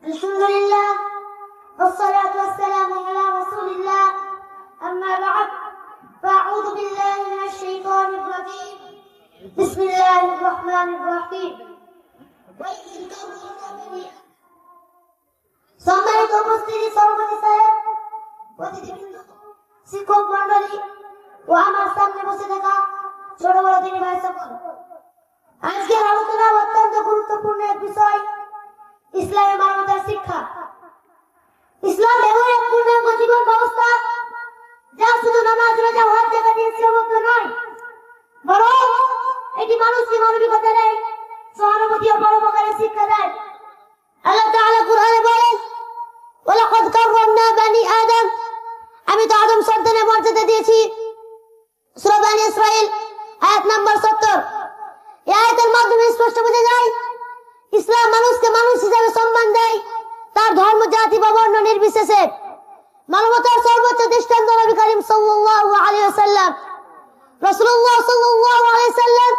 আলহামদুলিল্লাহ والصلاة والسلام على رسول الله أما بعد فأعوذ بالله من الشيطان الرجيم بسم الله الرحمن الرحيم সম্মানিত উপস্থিতি সভাপতি সাহেব, অতিথিবৃন্দ, শিক্ষক মণ্ডলী ও আমার সামনে বসে থাকা ছোট বড় দিনী ভাই সকল, আজকের আলোচনা অত্যন্ত গুরুত্বপূর্ণ এক বিষয়, ইসলামের মানবতার শিক্ষা। ইসলাম এমন এক পূর্ণাঙ্গ জীবন ব্যবস্থা যা শুধু নামাজ রোজা হজ জাকাত দিয়ে সীমাবদ্ধ নয়, বরং এটি মানুষকে মানবিকতা দেয়, সহানুভূতি ও পরোপকারের শিক্ষা দেয়। আল্লাহ তাআলা কুরআনে বলেন, ওয়ালাকাদ কাররামনা বানি আদম, আমি তো আদম সন্তানের মর্যাদা দিয়েছি। সূরা বানি ইসরাঈল আয়াত নম্বর 70। এই আয়াতের মাধ্যমে স্পষ্ট বোঝা যায় ইসলাম মানুষকে মানুষ হিসেবে সম্মান দেয়, তার ধর্ম জাতি বা বর্ণ নির্বিশেষে। মানবতার সর্বোচ্চ দৃষ্টান্ত নবী করিম সাল্লাল্লাহু আলাইহি ওয়াসাল্লাম। রাসূলুল্লাহ সাল্লাল্লাহু আলাইহি ওয়াসাল্লাম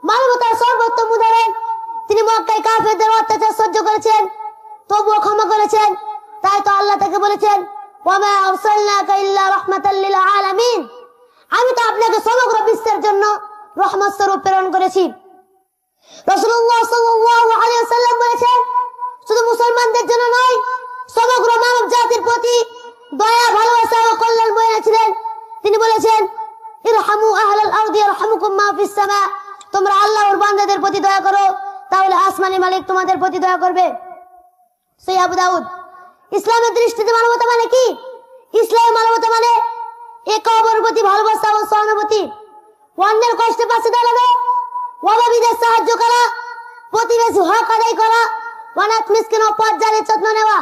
মানবতার সর্বোত্তম উদাহরণ। তিনি মক্কায় কাফেরদের অত্যাচার সহ্য করেছেন, তবুও ক্ষমা করেছেন। তাই তো আল্লাহ তাকে বলেছেন, ওয়ামা আরসালনাকা ইল্লা রাহমাতাল লিল আলামিন, আমি তো আপনাকে সমগ্র বিশ্বের জন্য রহমত স্বরূপ প্রেরণ করেছি। রাসূলুল্লাহ সাল্লাল্লাহু আলাইহি ওয়াসাল্লাম বলেছেন, শুধু মুসলমানদের জন্য নয়, সমগ্র মানব জাতির প্রতি দয়া, ভালোবাসা ও কল্যাণ বয়ে এনেছিলেন। তিনি বলেছেন, ইরহামু আহলাল আরদি ইয়ারহামুকুম মা ফিস সামা, তোমরা আল্লাহর বান্দাদের প্রতি দয়া করো, তাহলে আসমানি মালিক তোমাদের প্রতি দয়া করবে। সহিহ আবু দাউদ। ইসলামের দৃষ্টিতে মানবতা মানে কি? ইসলামের মানবতা মানে একে অপরের প্রতি ভালোবাসা ও সহানুভূতি, অন্যের কষ্টে পাশে দাঁড়ানো, অভাবীদের সাহায্য করা, প্রতিবেশী হক আদায় করা, অনাথ মিসকিন ও পথচারীর যত্ন নেওয়া।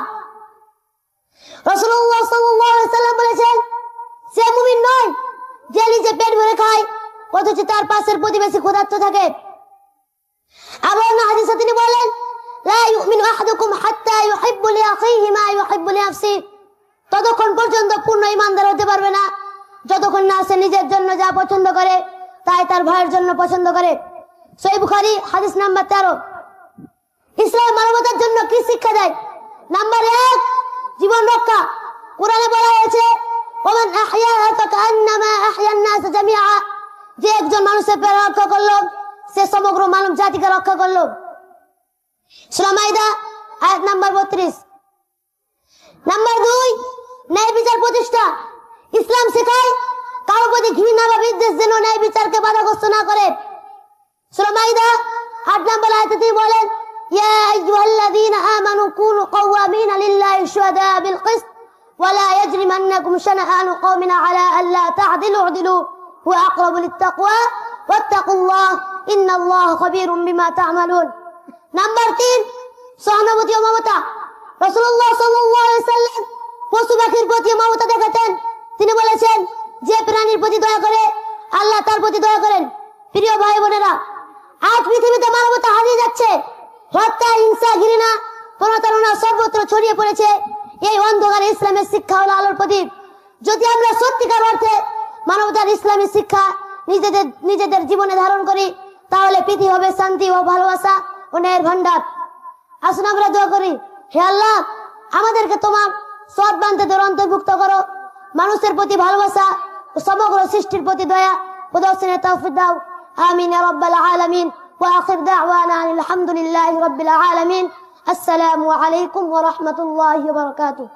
রাসূলুল্লাহ সাল্লাল্লাহু আলাইহি ওয়াসাল্লাম বলেছেন, সে মুমিন নয় যে নিজে পেট ভরে খায় অথচ তার পাশের প্রতিবেশী ক্ষুধার্ত থাকে। আবার অন্য হাদিসে তিনি বলেন, লা ইউমিনু আহাদুকুম হাত্তা ইউহিব্বু লিআখিহি মা ইউহিব্বু লিনাফসিহি, ততক্ষণ পর্যন্ত পূর্ণ ঈমানদার হতে পারবে না যতক্ষণ না সে নিজের জন্য যা পছন্দ করে তাই তার ভাইয়ের জন্য পছন্দ করে। সহিহ বুখারী হাদিস নাম্বার 13। ইসলাম মানবতার জন্য কি শিক্ষা দেয়? নাম্বার 1, জীবন রক্ষা। কোরআনে বলা হয়েছে, ওমান আহইয়াহা ফাকান্নামা আহইয়ান নাস জামিআ, যে একজন মানুষের প্রাণ রক্ষা করলো সে সমগ্র মানব জাতিকে রক্ষা করলো। সূরা মাইদা আয়াত নাম্বার 32। নাম্বার 2, ন্যায় বিচার প্রতিষ্ঠা। ইসলাম শেখায় কারো প্রতি ঘৃণা বা বিদ্বেষ যেন ন্যায় বিচারকে বাধাগ্রস্ত না করে। সূরা মাইদা 8 নম্বর আয়াতে তিনি বলেন, ইয়া আইয়ুহাল্লাযীনা আমানু কুনু কাওয়ামিনা লিল্লাহি শুহাদা বিল কিসত ওয়া লা ইয়াজরিমান্নাকুম শানাআনু কওমিন আলা আল্লা তা'দিলু ই'দিলু হুয়া আকরাবু লিত-তাকওয়া ওয়াত্তাকুল্লাহ ইন্নাল্লাহা খাবীরুম বিমা তা'মালুন। নাম্বার 3, সহানুভূতি ও মমতা। রাসূলুল্লাহ সাল্লাল্লাহু আলাইহি ওয়াসাল্লাম পশু পাখির প্রতি মমতা দেখাতেন। তিনি বলেছেন, যে প্রাণীর প্রতি দয়া করে আল্লাহ তার প্রতি দয়া করেন। প্রিয় ভাই বোনেরা, আজ পৃথিবীতে মানবতা হারিয়ে যাচ্ছে। হত্যা, হিংসা, ঘৃণা, প্রতারণা সর্বত্র ছড়িয়ে পড়েছে। এই অন্ধকারে ইসলামের শিক্ষা হলো আলোর প্রদীপ। যদি আমরা সত্যিকার অর্থে মানবতার ইসলামী শিক্ষা নিজেদের জীবনে ধারণ করি, তাহলে পৃথিবী হবে শান্তি ও ভালোবাসা ও ন্যায়ের ভান্ডার। আসুন আমরা দোয়া করি, হে আল্লাহ, আমাদেরকে তোমার সৎ বান্দাদের অন্তর্ভুক্ত করো। মানুষের প্রতি ভালোবাসা ও সমগ্র সৃষ্টির প্রতি দয়া প্রদর্শনের তৌফিক দাও। আমিন ইয়া রাব্বাল আলামিন। ওয়া আখির দাওয়ানা আলহামদুলিল্লাহি রাব্বিল আলামিন। আসসালামু আলাইকুম ওয়া রাহমাতুল্লাহি ওয়া বারাকাতুহু।